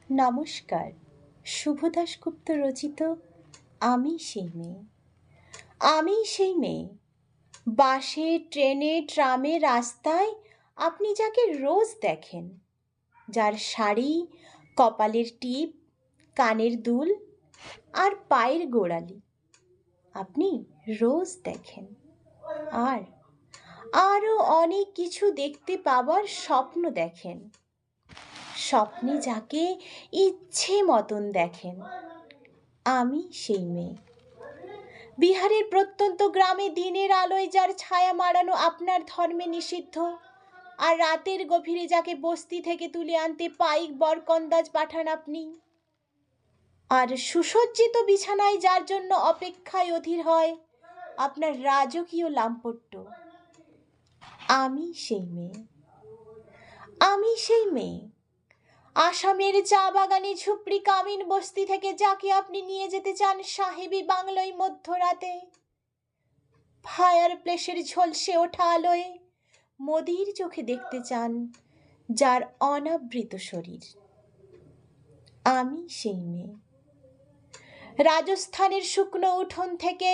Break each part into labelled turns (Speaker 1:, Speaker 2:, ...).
Speaker 1: নমস্কার। শুভ দাশগুপ্ত রচিত আমি সেই মেয়ে। আমি সেই মেয়ে। বাসে, ট্রেনে, ট্রামে, রাস্তায় আপনি যাকে রোজ দেখেন, যার শাড়ি, কপালের টিপ, কানের দুল আর পায়ের গোড়ালি আপনি রোজ দেখেন। আর আরও অনেক কিছু দেখতে পাবার স্বপ্ন দেখেন। স্বপ্নে যাকে ইচ্ছে মতন দেখেন। আমি সেই মেয়ে। বিহারের প্রত্যন্ত গ্রামে দিনের আলোয় যার ছায়া মাড়ানো আপনার ধর্মে নিষিদ্ধ, আর রাতের গভীরে যাকে বস্তি থেকে তুলে আনতে পাইক বরকন্দাজ পাঠান আপনি, আর সুসজ্জিত বিছানায় যার জন্য অপেক্ষায় অধীর হয় আপনার রাজকীয় লাম্পট্য। আমি সেই মেয়ে। আমি সেই মেয়ে। আসামের চা বাগানে ঝুপড়ি কামিন বস্তি থেকে যাকে আপনি নিয়ে যেতে চান সাহেবী বাংলোয় মধ্যরাতে, ফায়ার প্লেসের ঝলসে ওঠা আলোয় মোদির চোখে দেখতে চান যার অনাবৃত শরীর। আমি সেই মেয়ে। রাজস্থানের শুকনো উঠোন থেকে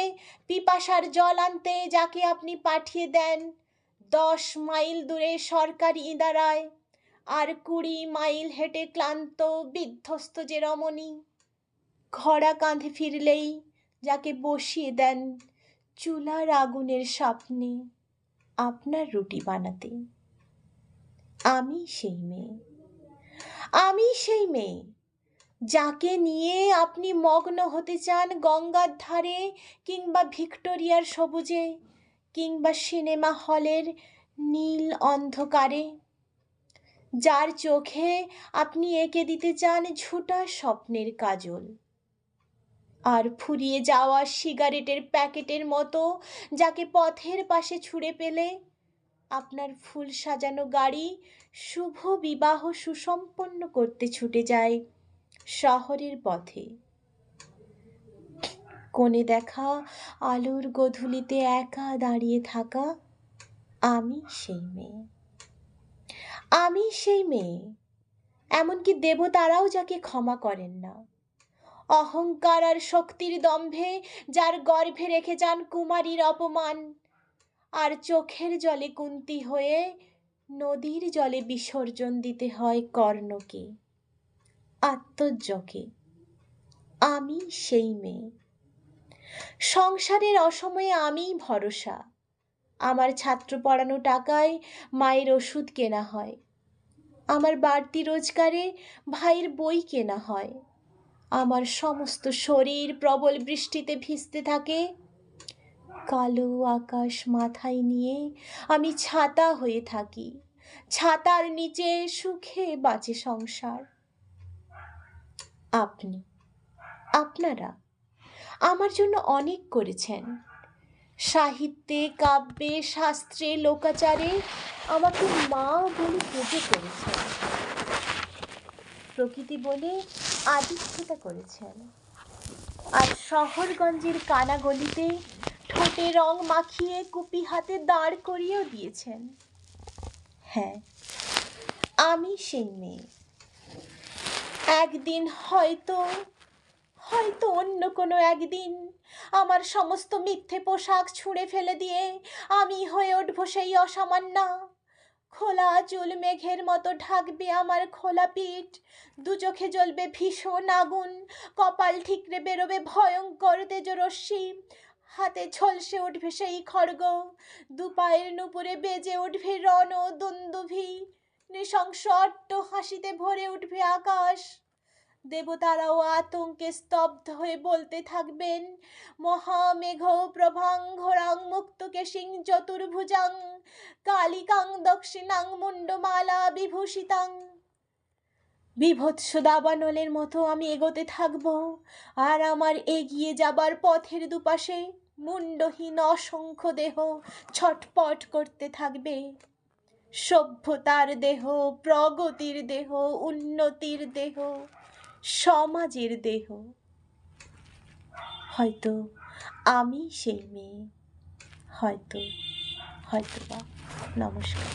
Speaker 1: পিপাসার জল আনতে যাকে আপনি পাঠিয়ে দেন 10 মাইল দূরে সরকারি ইদারায়, আর 20 মাইল হেঁটে ক্লান্ত বিধ্বস্ত যে রমণী ঘোড়া কাঁধে ফিরলেই যাকে বসিয়ে দেন চুলার আগুনের সামনে আপনার রুটি বানাতে। আমি সেই মেয়ে। আমি সেই মেয়ে যাকে নিয়ে আপনি মগ্ন হতে চান গঙ্গার ধারে, কিংবা ভিক্টোরিয়ার সবুজে, কিংবা সিনেমা হলের নীল অন্ধকারে, যার চোখে আপনি এঁকে দিতে চান ঝুটা স্বপ্নের কাজল, আর ফুরিয়ে যাওয়া সিগারেটের প্যাকেটের মতো যাকে পথের পাশে ছুঁড়ে পেলে আপনার ফুল সাজানো গাড়ি শুভ বিবাহ সুসম্পন্ন করতে ছুটে যায় শহরের পথে। কোণে দেখা আলোর গোধূলিতে একা দাঁড়িয়ে থাকা আমি সেই মেয়ে। আমি সেই মেয়ে। এমনকি দেবতারাও যাকে ক্ষমা করেন না, অহংকার আর শক্তির দম্ভে যার গর্ভে রেখে যান কুমারীর অপমান, আর চোখের জলে কুন্তী হয়ে নদীর জলে বিসর্জন দিতে হয় কর্ণকে, আত্মযকে। আমি সেই মেয়ে। সংসারের অসময়ে আমিই ভরসা। আমার ছাত্র পড়ানো টাকায় মায়ের ওষুধ কেনা হয়, আমার বাড়তি রোজগারে ভাইয়ের বই কেনা হয়, আমার সমস্ত শরীর প্রবল বৃষ্টিতে ভিজতে থাকে, কালো আকাশ মাথায় নিয়ে আমি ছাতা হয়ে থাকি, ছাতার নিচে সুখে বাঁচে সংসার। আপনি, আপনারা আমার জন্য অনেক করেছেন। সাহিত্যে, কাব্যে, শাস্ত্রে, লোকাচারে আমাকে মা বলে পুজো করেছেন। প্রকৃতি বলে আদিক্ষতা করেছেন, আর শহরগঞ্জের কানাগলিতে ঠোঁটে রং মাখিয়ে কুপি হাতে দাঁড় করিয়েও দিয়েছেন। হ্যাঁ, আমি সেই মেয়ে। একদিন হয়তো অন্য কোনো একদিন আমার সমস্ত মিথ্যে পোশাক ছুঁড়ে ফেলে দিয়ে আমি হয়ে উঠব সেই অসামান্যা। খোলা চুল মেঘের মতো ঢাকবে আমার খোলা পিঠ, দু চোখে জ্বলবে ভীষণ আগুন, কপাল ঠিকরে বেরোবে ভয়ঙ্কর তেজরশ্মি, হাতে ঝলসে উঠবে সেই খড়গ, দু পায়ের নুপুরে বেজে উঠবে রণ দুন্দুভি, নৃশংস অট্ট হাসিতে ভরে উঠবে আকাশ। দেবতারাও আতঙ্কে স্তব্ধ হয়ে বলতে থাকবেন মহামেঘ প্রভাং ঘোরাং মুক্তকেশিং চতুর্ভুজাং কালিকাং দক্ষিণাং মুন্ডমালা বিভূষিতাং। বিভৎস দাবানলের মতো আমি এগোতে থাকব, আর আমার এগিয়ে যাবার পথের দুপাশে মুন্ডহীন অসংখ্য দেহ ছটপট করতে থাকবে। সভ্যতার দেহ, প্রগতির দেহ, উন্নতির দেহ, সমাজের দেহ। হয়তো আমি সেই মেয়ে, হয়তো বা। নমস্কার।